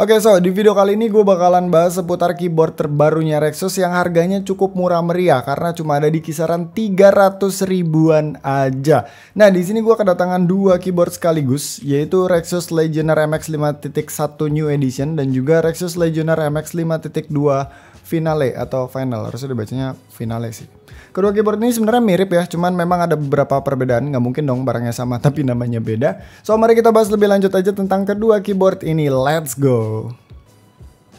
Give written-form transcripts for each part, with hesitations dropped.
Oke, di video kali ini gue bakalan bahas seputar keyboard terbarunya Rexus yang harganya cukup murah meriah karena cuma ada di kisaran 300 ribuan aja. Nah, di sini gue kedatangan dua keyboard sekaligus, yaitu Rexus Legionnaire MX 5.1 New Edition dan juga Rexus Legionnaire MX 5.2 Finale atau Final, harusnya dibacanya Finale sih. Kedua keyboard ini sebenarnya mirip ya, cuman memang ada beberapa perbedaan, nggak mungkin dong barangnya sama tapi namanya beda. So mari kita bahas lebih lanjut aja tentang kedua keyboard ini, let's go.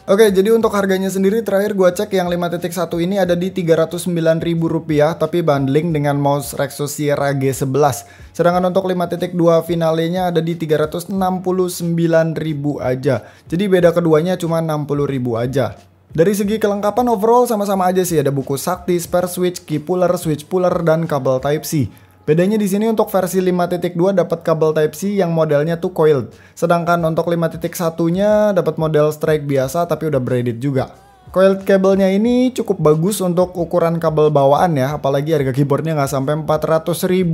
Oke, jadi untuk harganya sendiri terakhir gua cek yang 5.1 ini ada di Rp309.000 tapi bundling dengan mouse Rexus Sierra G11. Sedangkan untuk 5.2 finalenya ada di Rp369.000 aja. Jadi beda keduanya cuma Rp60.000 aja. Dari segi kelengkapan overall sama-sama aja sih, ada buku sakti, spare switch puller, dan kabel Type-C. Bedanya di sini untuk versi 5.2 dapat kabel Type-C yang modelnya tuh coiled. Sedangkan untuk 5.1-nya dapat model strike biasa tapi udah braided juga. Coiled kabelnya ini cukup bagus untuk ukuran kabel bawaan ya, apalagi harga keyboardnya nggak sampai 400.000.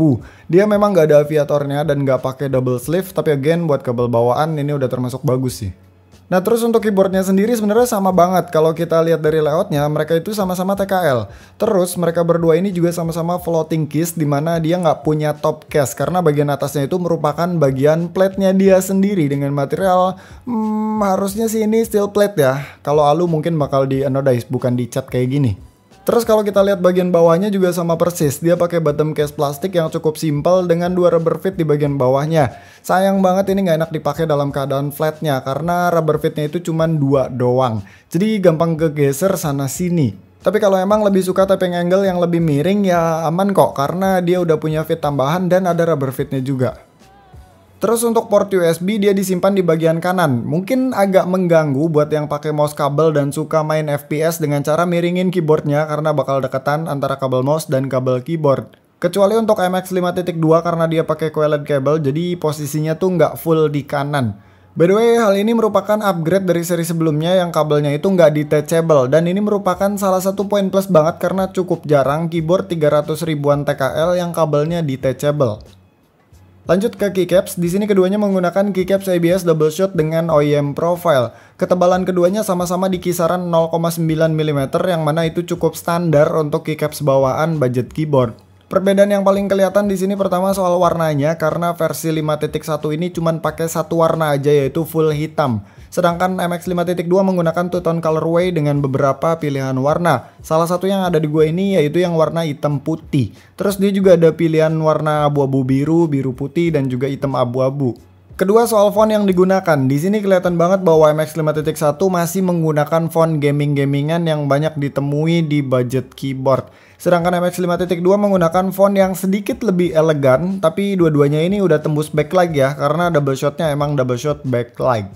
Dia memang nggak ada aviatornya dan nggak pakai double sleeve, tapi again buat kabel bawaan ini udah termasuk bagus sih. Nah, terus untuk keyboardnya sendiri sebenarnya sama banget. Kalau kita lihat dari layoutnya, mereka itu sama-sama TKL. Terus mereka berdua ini juga sama-sama floating case, dimana dia nggak punya top case karena bagian atasnya itu merupakan bagian plate-nya dia sendiri dengan material harusnya sih ini steel plate ya. Kalau alu mungkin bakal di anodize, bukan dicat kayak gini. Terus kalau kita lihat bagian bawahnya juga sama persis, dia pakai bottom case plastik yang cukup simpel dengan dua rubber feet di bagian bawahnya. Sayang banget ini nggak enak dipakai dalam keadaan flatnya karena rubber feetnya itu cuma dua doang. Jadi gampang kegeser sana sini. Tapi kalau emang lebih suka tapping angle yang lebih miring ya aman kok karena dia udah punya feet tambahan dan ada rubber feetnya juga. Terus untuk port USB dia disimpan di bagian kanan. Mungkin agak mengganggu buat yang pakai mouse kabel dan suka main FPS dengan cara miringin keyboardnya karena bakal deketan antara kabel mouse dan kabel keyboard. Kecuali untuk MX 5.2 karena dia pakai coiled cable jadi posisinya tuh nggak full di kanan. By the way, hal ini merupakan upgrade dari seri sebelumnya yang kabelnya itu nggak detachable dan ini merupakan salah satu poin plus banget karena cukup jarang keyboard 300 ribuan TKL yang kabelnya detachable. Lanjut ke keycaps, di sini keduanya menggunakan keycaps ABS double shot dengan OEM profile. Ketebalan keduanya sama-sama di kisaran 0,9 mm yang mana itu cukup standar untuk keycaps bawaan budget keyboard. Perbedaan yang paling kelihatan di sini pertama soal warnanya karena versi 5.1 ini cuma pakai satu warna aja yaitu full hitam. Sedangkan MX 5.2 menggunakan two-tone colorway dengan beberapa pilihan warna. Salah satu yang ada di gua ini yaitu yang warna hitam putih. Terus dia juga ada pilihan warna abu-abu biru, biru putih, dan juga hitam abu-abu. Kedua soal font yang digunakan. Di sini kelihatan banget bahwa MX 5.1 masih menggunakan font gaming-gamingan yang banyak ditemui di budget keyboard. Sedangkan MX 5.2 menggunakan font yang sedikit lebih elegan, tapi dua-duanya ini udah tembus backlight ya karena double shotnya emang double shot backlight.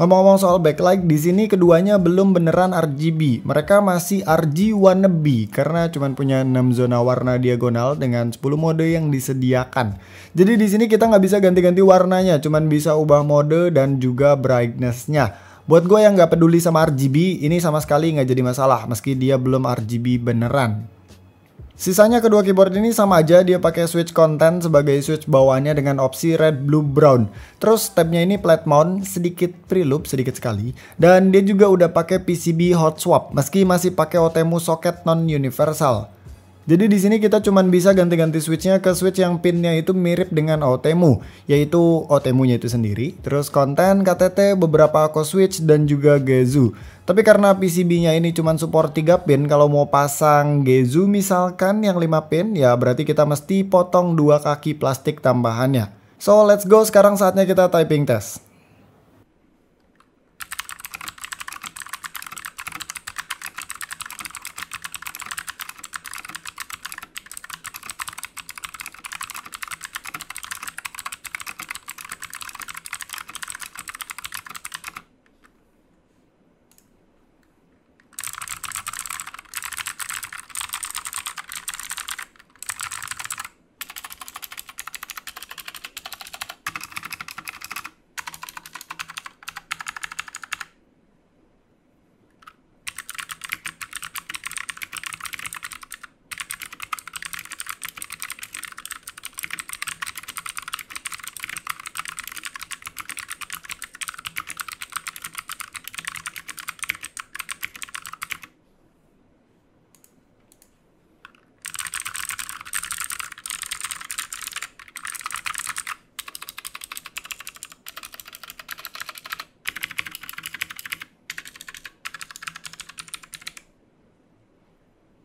Ngomong-ngomong soal backlight, di sini keduanya belum beneran RGB. Mereka masih RG wannabe karena cuma punya 6 zona warna diagonal dengan 10 mode yang disediakan. Jadi di sini kita nggak bisa ganti-ganti warnanya, cuma bisa ubah mode dan juga brightness-nya. Buat gue yang nggak peduli sama RGB, ini sama sekali nggak jadi masalah meski dia belum RGB beneran. Sisanya kedua keyboard ini sama aja, dia pakai switch content sebagai switch bawahnya dengan opsi red, blue, brown. Terus tabnya ini flat mount, sedikit preloop, sedikit sekali. Dan dia juga udah pakai PCB hot swap, meski masih pakai OTEMU socket non universal. Jadi di sini kita cuma bisa ganti-ganti switchnya ke switch yang pinnya itu mirip dengan OTEMU, yaitu OTEMU-nya itu sendiri, terus konten, KTT, beberapa Akko switch, dan juga Gezu. Tapi karena PCB-nya ini cuma support 3 pin, kalau mau pasang Gezu misalkan yang 5 pin, ya berarti kita mesti potong 2 kaki plastik tambahannya. So let's go, sekarang saatnya kita typing test.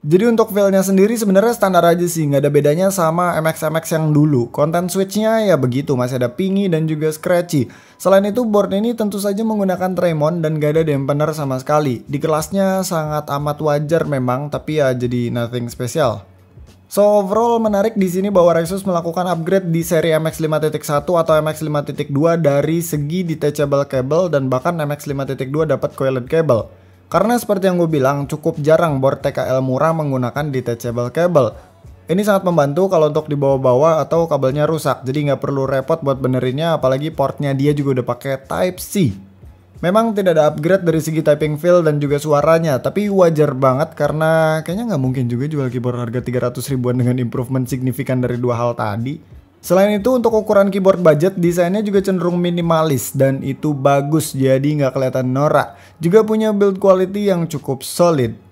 Jadi untuk feel-nya sendiri sebenarnya standar aja sih, nggak ada bedanya sama MX-MX yang dulu. Konten switch-nya ya begitu, masih ada pingy dan juga scratchy. Selain itu board ini tentu saja menggunakan Tremon dan gak ada dampener sama sekali. Di kelasnya sangat amat wajar memang, tapi ya jadi nothing spesial. So overall menarik di sini bahwa Rexus melakukan upgrade di seri MX 5.1 atau MX 5.2 dari segi detachable cable dan bahkan MX 5.2 dapat coiled cable. Karena seperti yang gue bilang, cukup jarang board TKL murah menggunakan detachable cable. Ini sangat membantu kalau untuk dibawa-bawa atau kabelnya rusak, jadi nggak perlu repot buat benerinnya, apalagi portnya dia juga udah pakai Type-C. Memang tidak ada upgrade dari segi typing feel dan juga suaranya, tapi wajar banget karena kayaknya nggak mungkin juga jual keyboard harga 300 ribuan dengan improvement signifikan dari dua hal tadi. Selain itu untuk ukuran keyboard budget, desainnya juga cenderung minimalis dan itu bagus jadi nggak kelihatan norak. Juga punya build quality yang cukup solid.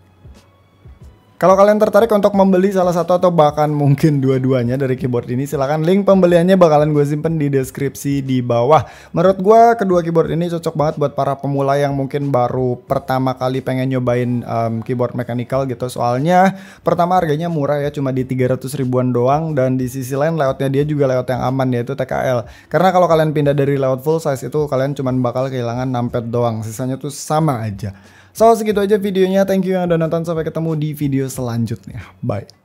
Kalau kalian tertarik untuk membeli salah satu atau bahkan mungkin dua-duanya dari keyboard ini, silahkan link pembeliannya bakalan gue simpen di deskripsi di bawah. Menurut gue kedua keyboard ini cocok banget buat para pemula yang mungkin baru pertama kali pengen nyobain keyboard mechanical gitu. Soalnya pertama harganya murah ya, cuma di 300 ribuan doang, dan di sisi lain layoutnya dia juga layout yang aman yaitu TKL. Karena kalau kalian pindah dari layout full size itu kalian cuma bakal kehilangan numpad doang, sisanya tuh sama aja. So segitu aja videonya, thank you yang udah nonton, sampai ketemu di video selanjutnya, bye.